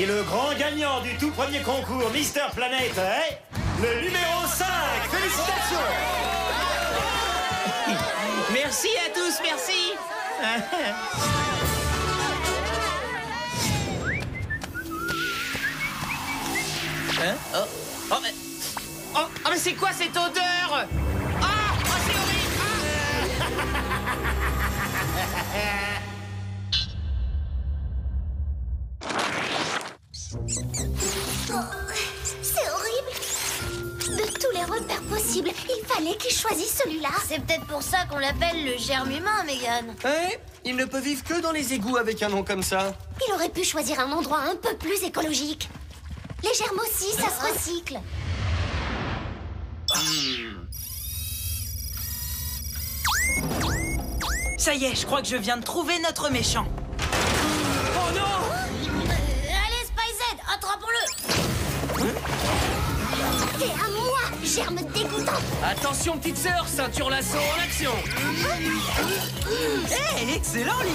le grand gagnant du tout premier concours Mister Planète est le numéro 5. Félicitations. Merci à tous, merci. Hein? Oh, mais c'est quoi cette odeur? Ah, c'est horrible. C'est horrible. De tous les repères possibles, il fallait qu'il choisisse celui-là. C'est peut-être pour ça qu'on l'appelle le germe humain, Megan. Ouais, il ne peut vivre que dans les égouts avec un nom comme ça. Il aurait pu choisir un endroit un peu plus écologique. Les germes aussi, ça se recycle. Ça y est, je crois que je viens de trouver notre méchant. Oh non! Allez, Spy-Z, attrapons-le. C'est à moi, germe dégoûtant. Attention, petite sœur, ceinture lasso en action. Hey, excellent, lui!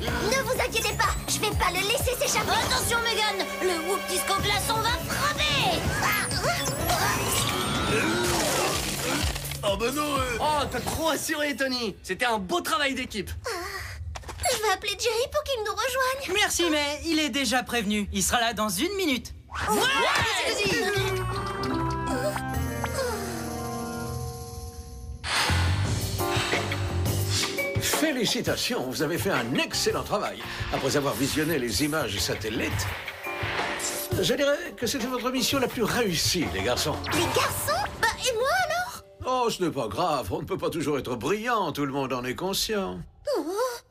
Ne vous inquiétez pas, je vais pas le laisser s'échapper. Attention, Megan, le Whoop Disco Glaçon va frapper. Oh bah non Oh, t'as trop assuré, Tony. C'était un beau travail d'équipe. Je vais appeler Jerry pour qu'il nous rejoigne. Merci, mais il est déjà prévenu. Il sera là dans 1 minute. Félicitations, vous avez fait un excellent travail. Après avoir visionné les images satellites, je dirais que c'était votre mission la plus réussie, les garçons. Les garçons? Bah, et moi alors? Oh, ce n'est pas grave, on ne peut pas toujours être brillant, tout le monde en est conscient.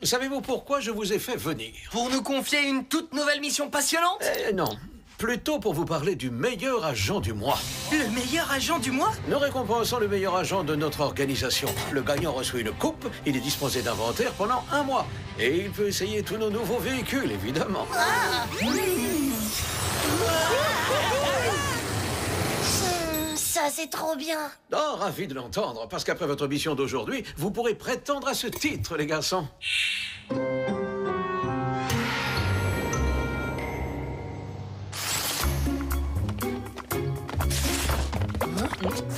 Savez-vous pourquoi je vous ai fait venir? Pour nous confier une toute nouvelle mission passionnante? Non, plutôt pour vous parler du meilleur agent du mois. Le meilleur agent du mois? Nous récompensons le meilleur agent de notre organisation. Le gagnant reçoit une coupe, il est disposé d'inventaire pendant 1 mois. Et il peut essayer tous nos nouveaux véhicules, évidemment. Ça, c'est trop bien. Oh, ravi de l'entendre, parce qu'après votre mission d'aujourd'hui, vous pourrez prétendre à ce titre, les garçons.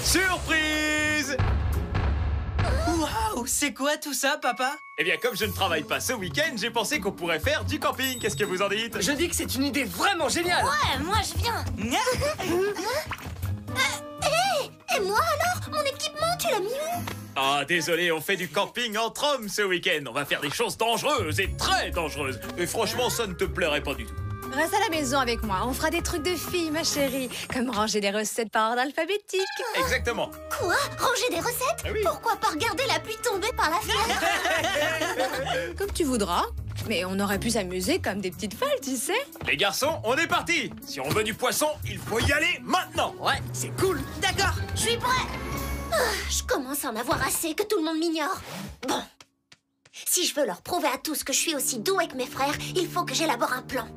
Surprise! Waouh, c'est quoi tout ça, papa? Eh bien, comme je ne travaille pas ce week-end, j'ai pensé qu'on pourrait faire du camping. Qu'est-ce que vous en dites? Je dis que c'est une idée vraiment géniale. Ouais, moi, je viens. Et moi alors? Mon équipement, tu l'as mis où? Ah, désolé, on fait du camping entre hommes ce week-end. On va faire des choses dangereuses et très dangereuses. Et franchement, ça ne te plairait pas du tout. Reste à la maison avec moi, on fera des trucs de filles, ma chérie. Comme ranger des recettes par ordre alphabétique. Exactement. Quoi? Ranger des recettes? Ah oui. Pourquoi pas regarder la pluie tomber par la fenêtre? Comme tu voudras. Mais on aurait pu s'amuser comme des petites folles, tu sais. Les garçons, on est parti. Si on veut du poisson, il faut y aller maintenant. Ouais, c'est cool. D'accord. Je suis prêt. Je commence à en avoir assez que tout le monde m'ignore. Bon. Si je veux leur prouver à tous que je suis aussi douée que mes frères, il faut que j'élabore un plan.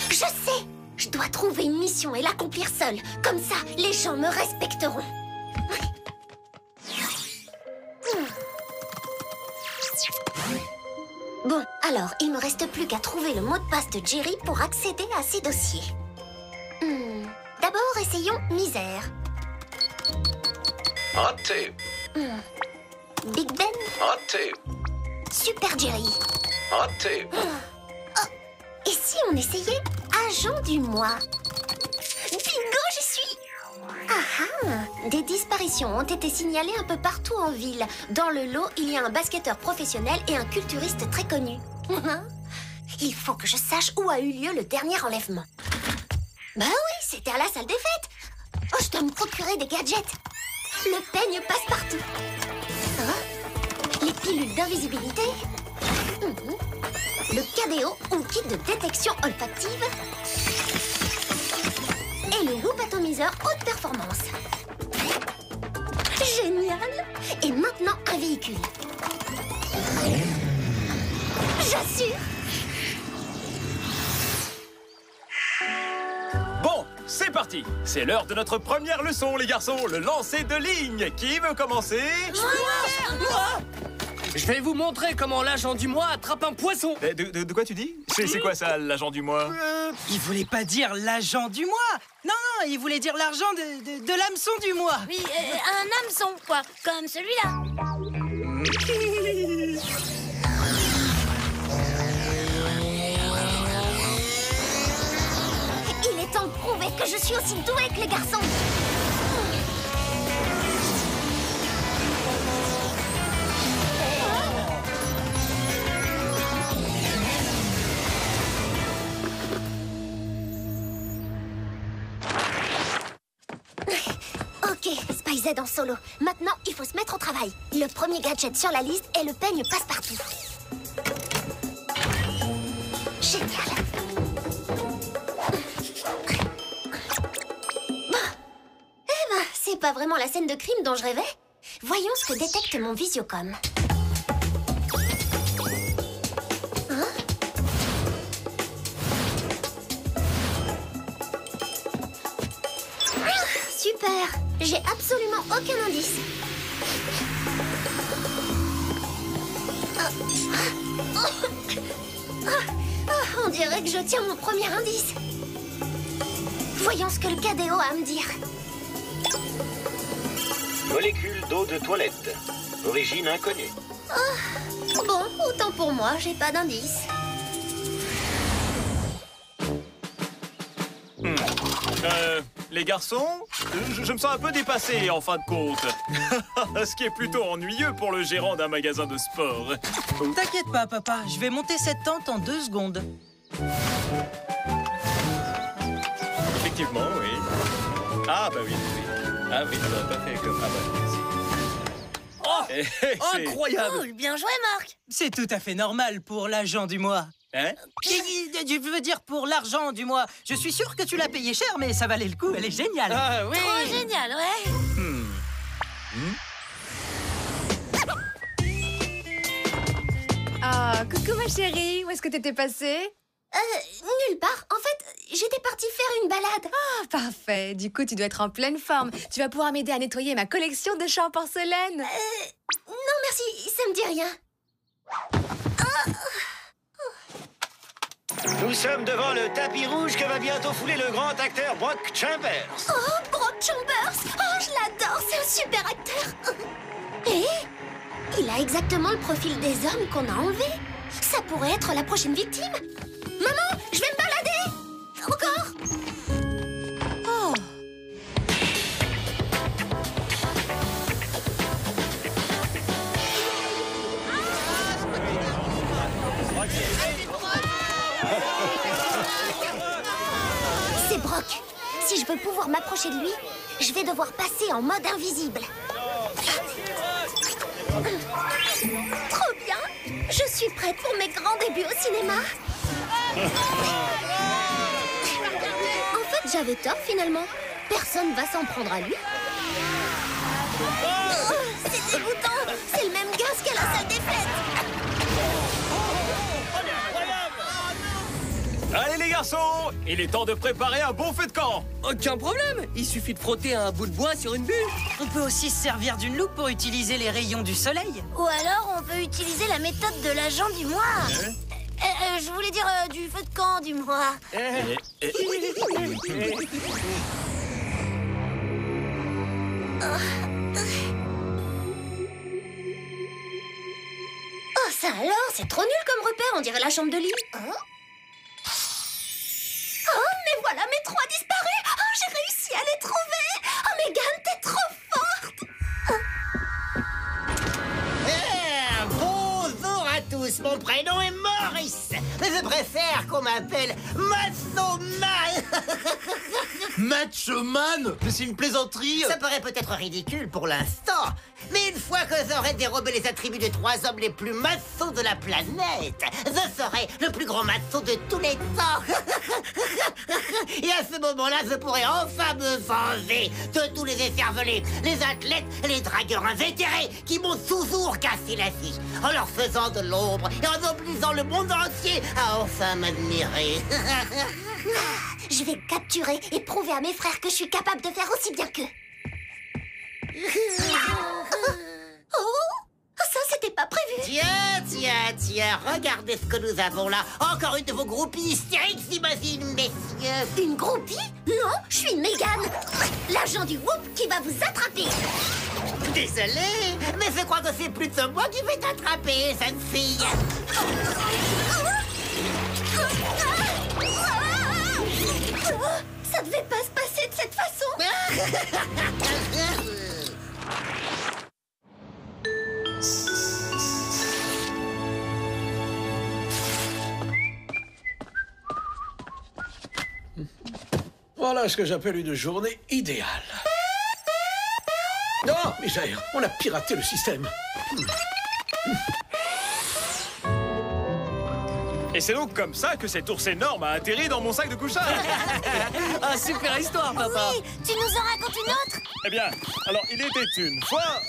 Je sais. Je dois trouver une mission et l'accomplir seule. Comme ça, les gens me respecteront. Bon, alors, il me reste plus qu'à trouver le mot de passe de Jerry pour accéder à ses dossiers. D'abord, essayons misère. Raté. Big Ben, Raté. Super Jerry. Raté. Et si on essayait agent du mois? Bingo, j'y suis! Ah ah! Des disparitions ont été signalées un peu partout en ville. Dans le lot, il y a un basketteur professionnel et un culturiste très connu. Il faut que je sache où a eu lieu le dernier enlèvement. Bah oui, c'était à la salle des fêtes. Oh, je dois me procurer des gadgets. Le peigne passe-partout. Les pilules d'invisibilité. Le KDO ou kit de détection olfactive. Et le Whoop atomiseur haute performance. Génial! Et maintenant, un véhicule. J'assure! Bon, c'est parti. C'est l'heure de notre première leçon, les garçons. Le lancer de ligne. Qui veut commencer? Moi! Je vais vous montrer comment l'agent du mois attrape un poisson. De quoi tu dis? C'est quoi ça, l'agent du mois? Il voulait pas dire l'agent du mois. Non, non, il voulait dire l'argent de l'hameçon du mois. Oui, un hameçon, quoi, comme celui-là. Il est temps de prouver que je suis aussi douée que les garçons. Ok, Spy Z en solo. Maintenant, il faut se mettre au travail. Le premier gadget sur la liste est le peigne passe-partout. Génial. Bon. Eh ben, c'est pas vraiment la scène de crime dont je rêvais. Voyons ce que détecte mon visiocom. Super! J'ai absolument aucun indice. On dirait que je tiens mon premier indice. Voyons ce que le KDO a à me dire. Molécule d'eau de toilette. Origine inconnue. Bon, autant pour moi, j'ai pas d'indice. Les garçons, je me sens un peu dépassé en fin de compte. Ce qui est plutôt ennuyeux pour le gérant d'un magasin de sport. T'inquiète pas, papa, je vais monter cette tente en 2 secondes. Effectivement, oui. Ah bah oui, oui. Ah oui, ça n'a pas fait comme... Ah bah merci. Oh, Incroyable. Cool, bien joué, Marc. C'est tout à fait normal pour l'agent du mois. Hein? Je veux dire pour l'argent du mois. Je suis sûr que tu l'as payé cher, mais ça valait le coup, elle est géniale. Ah oui. Trop génial, ouais. Ah, coucou ma chérie, où est-ce que t'étais passée? Nulle part. En fait, j'étais partie faire une balade. Ah, parfait. Du coup, tu dois être en pleine forme. Tu vas pouvoir m'aider à nettoyer ma collection de chats en porcelaine. Non, merci, ça me dit rien. Nous sommes devant le tapis rouge que va bientôt fouler le grand acteur Brock Chambers. Oh, Brock Chambers! Oh, je l'adore, c'est un super acteur. Et il a exactement le profil des hommes qu'on a enlevés. Ça pourrait être la prochaine victime. Maman, je vais me balader. Encore. Oh. C'est Brock. Si je veux pouvoir m'approcher de lui, je vais devoir passer en mode invisible. Trop bien! Je suis prête pour mes grands débuts au cinéma. En fait, j'avais tort finalement. Personne va s'en prendre à lui. Oh, c'est dégoûtant! C'est le même gaz qu'à la salle des fêtes. Allez les garçons, il est temps de préparer un bon feu de camp. Aucun problème. Il suffit de frotter un bout de bois sur une bûche. On peut aussi se servir d'une loupe pour utiliser les rayons du soleil. Ou alors, on peut utiliser la méthode de l'agent du mois. Je voulais dire du feu de camp du mois. Oh, ça alors, c'est trop nul comme repère, on dirait la chambre de lit. Oh, mais voilà mes 3 disparus. Oh, j'ai réussi à les trouver. Oh, Megan, t'es trop forte. Bonjour à tous, mon prénom est Maurice. Mais je préfère qu'on m'appelle Macho Man. Macho Man? Mais c'est une plaisanterie. Ça paraît peut-être ridicule pour l'instant, mais une fois que j'aurai dérobé les attributs des 3 hommes les plus maçons de la planète, je serai le plus grand maçon de tous les temps. Et à ce moment-là, je pourrai enfin me venger de tous les écervelés, les athlètes et les dragueurs invétérés qui m'ont toujours cassé la vie, en leur faisant de l'ombre et en obligeant le monde entier à enfin m'admirer. Je vais capturer et prouver à mes frères que je suis capable de faire aussi bien qu'eux. Oh, ça c'était pas prévu. Tiens, regardez ce que nous avons là. Encore une de vos groupies hystériques, j'imagine, messieurs. Une groupie? Non, je suis Mégane, l'agent du Whoop qui va vous attraper. Désolé, mais je crois que c'est plutôt moi qui vais t'attraper, jeune fille. Ça devait pas se passer de cette façon. Voilà ce que j'appelle une journée idéale. Non, misère, on a piraté le système. Et c'est donc comme ça que cet ours énorme a atterri dans mon sac de couchage. Ah, super histoire, papa. Oui, tu nous en racontes une autre? Eh bien, alors il était une fois...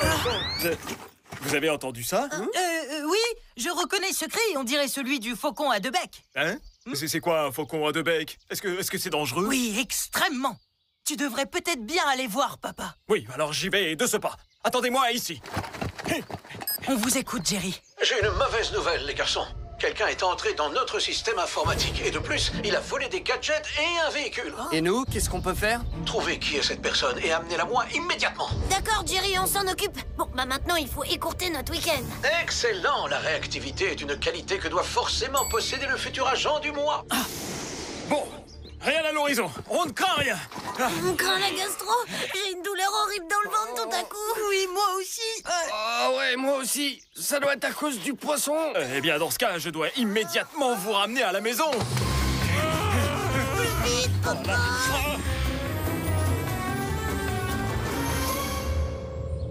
Vous avez entendu ça? Oui, je reconnais ce cri, on dirait celui du faucon à deux becs. Hein? C'est quoi un faucon à deux becs? Est-ce que c'est dangereux? Oui, extrêmement. Tu devrais peut-être bien aller voir, papa. Oui, alors j'y vais de ce pas. Attendez-moi ici. On vous écoute, Jerry. J'ai une mauvaise nouvelle, les garçons. Quelqu'un est entré dans notre système informatique. Et de plus, il a volé des gadgets et un véhicule. Et nous, qu'est-ce qu'on peut faire? Trouvez qui est cette personne et amenez-la moi immédiatement. D'accord, Jerry, on s'en occupe. Bon, bah maintenant, il faut écourter notre week-end. Excellent. La réactivité est une qualité que doit forcément posséder le futur agent du mois. Bon, rien à l'horizon. On ne craint rien. On craint la gastro. J'ai une douleur horrible dans le ventre tout à coup. Oui, moi aussi. Ah ouais, moi aussi. Ça doit être à cause du poisson. Eh bien, dans ce cas, je dois immédiatement vous ramener à la maison. Vite, papa.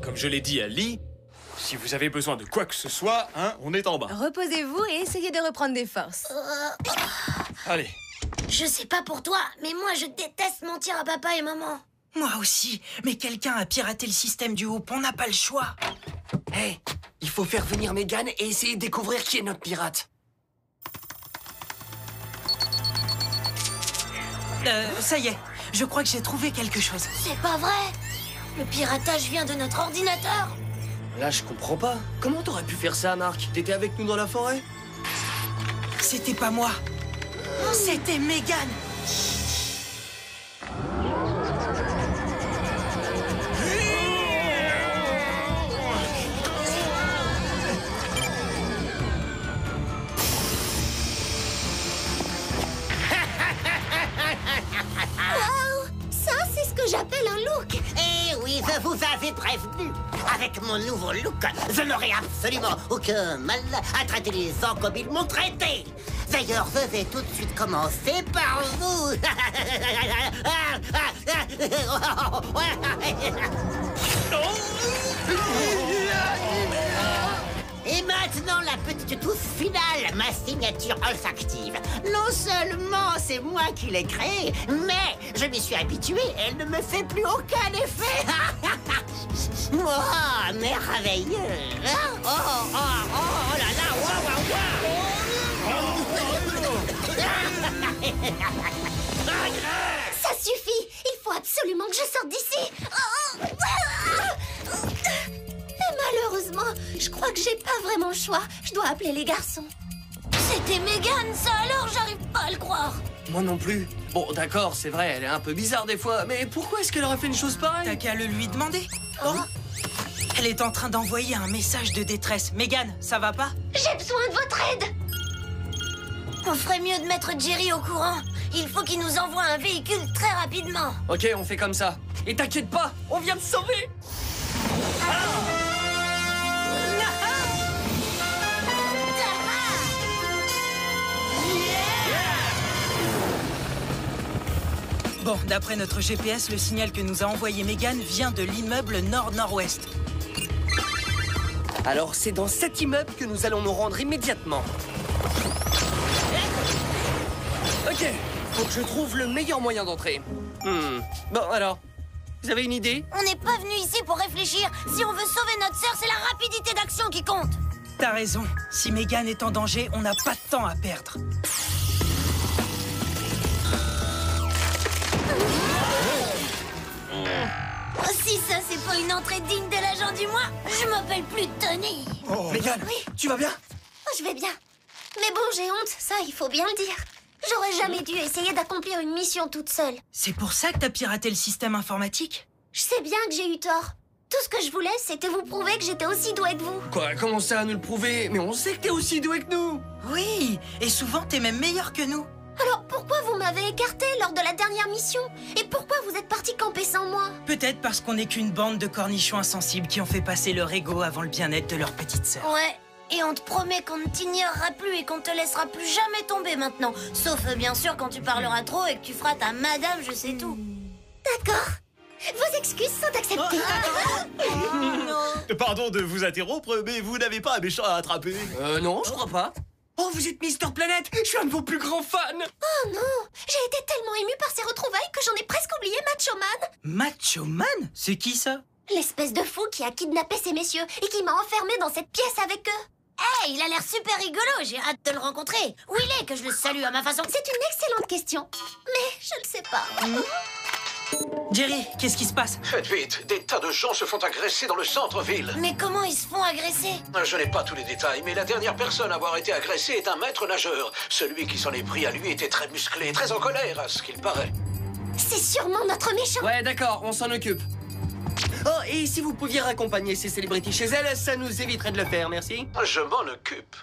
Comme je l'ai dit à Lee, si vous avez besoin de quoi que ce soit, hein, on est en bas. Reposez-vous et essayez de reprendre des forces. Allez. Je sais pas pour toi, mais moi, je déteste mentir à papa et maman. Moi aussi, mais quelqu'un a piraté le système du Whoop, on n'a pas le choix. Hé, il faut faire venir Mégane et essayer de découvrir qui est notre pirate. Ça y est, je crois que j'ai trouvé quelque chose. C'est pas vrai. Le piratage vient de notre ordinateur. Là, je comprends pas. Comment t'aurais pu faire ça, Marc? T'étais avec nous dans la forêt? C'était pas moi. C'était Mégane. Wow, ça, c'est ce que j'appelle un look. Eh oui, je vous avais prévenu. Avec mon nouveau look, je n'aurai absolument aucun mal à traiter les gens comme ils m'ont traité. D'ailleurs, je vais tout de suite commencer par vous. Et maintenant, la petite touche finale, ma signature olfactive. Non seulement c'est moi qui l'ai créée, mais je m'y suis habitué. Elle ne me fait plus aucun effet. Oh, merveilleux. Oh, oh, oh, oh là là, waouh, Ça suffit. Il faut absolument que je sorte d'ici. Malheureusement, je crois que j'ai pas vraiment le choix. Je dois appeler les garçons. C'était Mégane, ça alors, j'arrive pas à le croire. Moi non plus. Bon, d'accord, c'est vrai, elle est un peu bizarre des fois, mais pourquoi est-ce qu'elle aurait fait une chose pareille? T'as qu'à le lui demander. Oh. Elle est en train d'envoyer un message de détresse. Mégane, ça va pas? J'ai besoin de votre aide. On ferait mieux de mettre Jerry au courant. Il faut qu'il nous envoie un véhicule très rapidement. Ok, on fait comme ça. Et t'inquiète pas, on vient te sauver. Bon, d'après notre GPS, le signal que nous a envoyé Mégane vient de l'immeuble nord-nord-ouest. Alors, c'est dans cet immeuble que nous allons nous rendre immédiatement. Ok, faut que je trouve le meilleur moyen d'entrer. Bon, alors, vous avez une idée? On n'est pas venu ici pour réfléchir. Si on veut sauver notre sœur, c'est la rapidité d'action qui compte. T'as raison. Si Mégane est en danger, on n'a pas de temps à perdre. Oh, si ça, c'est pas une entrée digne de l'agent du mois, je m'appelle plus Tony. Mégane, Oui. tu vas bien? Oh, je vais bien. Mais bon, j'ai honte, ça, il faut bien le dire. J'aurais jamais dû essayer d'accomplir une mission toute seule. C'est pour ça que t'as piraté le système informatique? Je sais bien que j'ai eu tort. Tout ce que je voulais, c'était vous prouver que j'étais aussi douée que vous. Quoi, comment ça à nous le prouver? Mais on sait que t'es aussi doué que nous. Oui, et souvent t'es même meilleur que nous. Alors pourquoi vous m'avez écarté lors de la dernière mission? Et pourquoi vous êtes parti camper sans moi? Peut-être parce qu'on n'est qu'une bande de cornichons insensibles qui ont fait passer leur ego avant le bien-être de leur petite sœur. Ouais, et on te promet qu'on ne t'ignorera plus et qu'on te laissera plus jamais tomber maintenant. Sauf bien sûr quand tu parleras trop et que tu feras ta madame, je sais tout. D'accord. Vos excuses sont acceptées. Pardon de vous interrompre, mais vous n'avez pas un méchant à attraper. Non, je crois pas. Oh, vous êtes Mister Planète. Je suis un de vos plus grands fans. Oh non, j'ai été tellement émue par ces retrouvailles que j'en ai presque oublié Macho Man. Macho Man? C'est qui ça? L'espèce de fou qui a kidnappé ces messieurs et qui m'a enfermée dans cette pièce avec eux. Hey, il a l'air super rigolo, j'ai hâte de le rencontrer. Où il est que je le salue à ma façon? C'est une excellente question, mais je ne sais pas. Jerry, qu'est-ce qui se passe? Faites vite, des tas de gens se font agresser dans le centre-ville. Mais comment ils se font agresser? Je n'ai pas tous les détails, mais la dernière personne à avoir été agressée est un maître nageur. Celui qui s'en est pris à lui était très musclé, très en colère, à ce qu'il paraît. C'est sûrement notre méchant. Ouais, d'accord, on s'en occupe. Oh, et si vous pouviez raccompagner ces célébrités chez elles, ça nous éviterait de le faire, merci. Je m'en occupe.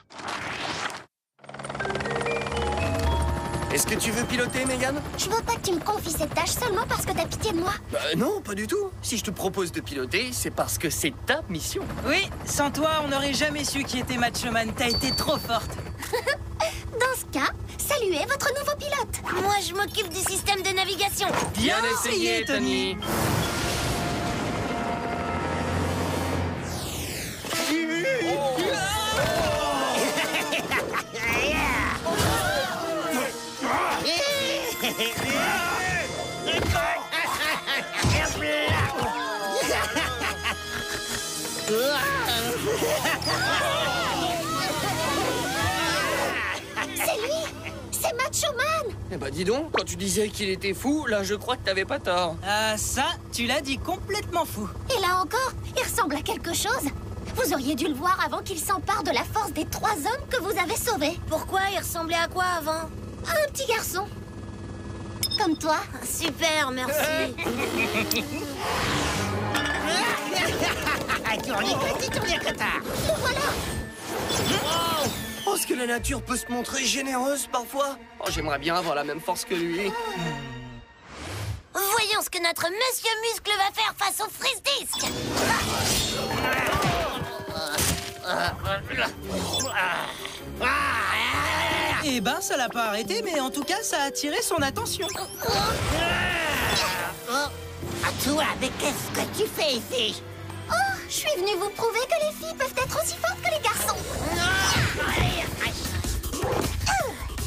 Est-ce que tu veux piloter, Mégane? Je veux pas que tu me confies cette tâche seulement parce que t'as pitié de moi. Non, pas du tout. Si je te propose de piloter, c'est parce que c'est ta mission. Oui, sans toi, on n'aurait jamais su qui était Macho Man. T'as été trop forte. Dans ce cas, saluez votre nouveau pilote. Moi, je m'occupe du système de navigation. Bien essayé, Tony. C'est lui. C'est Macho Man. Eh bah dis donc, quand tu disais qu'il était fou, là je crois que t'avais pas tort. Ah, ça, tu l'as dit complètement fou. Et là encore, il ressemble à quelque chose. Vous auriez dû le voir avant qu'il s'empare de la force des 3 hommes que vous avez sauvés. Pourquoi? Il ressemblait à quoi avant? Un petit garçon. Comme toi. Super, merci. Le voilà. Oh, est-ce que la nature peut se montrer généreuse parfois? Oh, j'aimerais bien avoir la même force que lui. Voyons ce que notre Monsieur Muscle va faire face au Freeze Disc. Eh ben, ça l'a pas arrêté, mais en tout cas, ça a attiré son attention. À toi, mais qu'est-ce que tu fais ici? Oh, je suis venue vous prouver que les filles peuvent être aussi fortes que les garçons.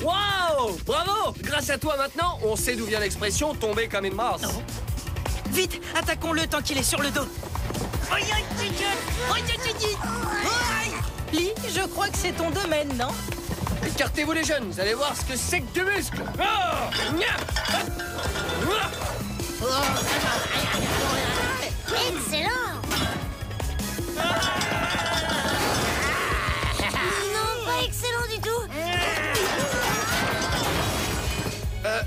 Waouh! Bravo! Grâce à toi maintenant, on sait d'où vient l'expression tomber comme une masse. Vite, attaquons-le tant qu'il est sur le dos. Lee, je crois que c'est ton domaine, non? Écartez-vous les jeunes, vous allez voir ce que c'est que du muscle. Ah! Excellent. Non, pas excellent du tout.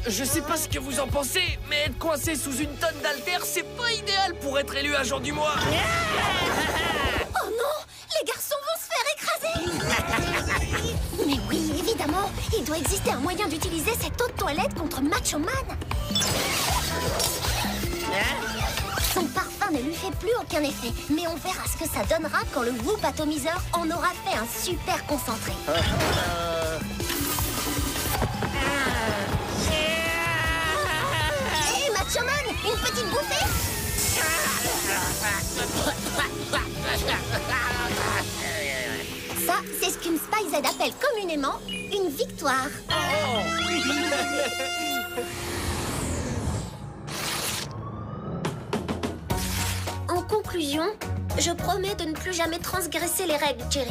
Je sais pas ce que vous en pensez, mais être coincé sous une tonne d'haltères, c'est pas idéal pour être élu agent du mois. Oh non, les garçons vont se faire écraser. Mais oui, évidemment, il doit exister un moyen d'utiliser cette eau de toilette contre Macho Man. Son parfum ne lui fait plus aucun effet, mais on verra ce que ça donnera quand le Whoop atomiseur en aura fait un super concentré. Hé, Macho Man, une petite bouffée. Ça, c'est ce qu'une Spy Z appelle communément une victoire. En conclusion, je promets de ne plus jamais transgresser les règles, Jerry.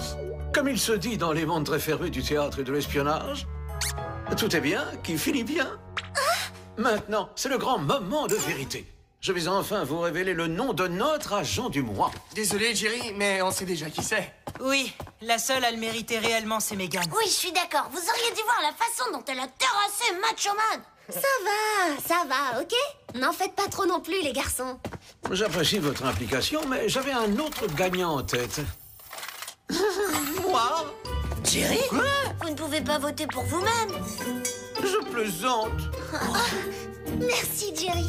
Comme il se dit dans les mondes très fermés du théâtre et de l'espionnage, tout est bien qui finit bien. Maintenant, c'est le grand moment de vérité. Je vais enfin vous révéler le nom de notre agent du mois. Désolé, Jerry, mais on sait déjà qui c'est. Oui, la seule à le mériter réellement, c'est Megan. Oui, je suis d'accord. Vous auriez dû voir la façon dont elle a terrassé Macho Man. Ça va, ok? N'en faites pas trop non plus, les garçons. J'apprécie votre implication, mais j'avais un autre gagnant en tête. Moi? Jerry? Vous ne pouvez pas voter pour vous-même. Je plaisante. Merci, Jerry.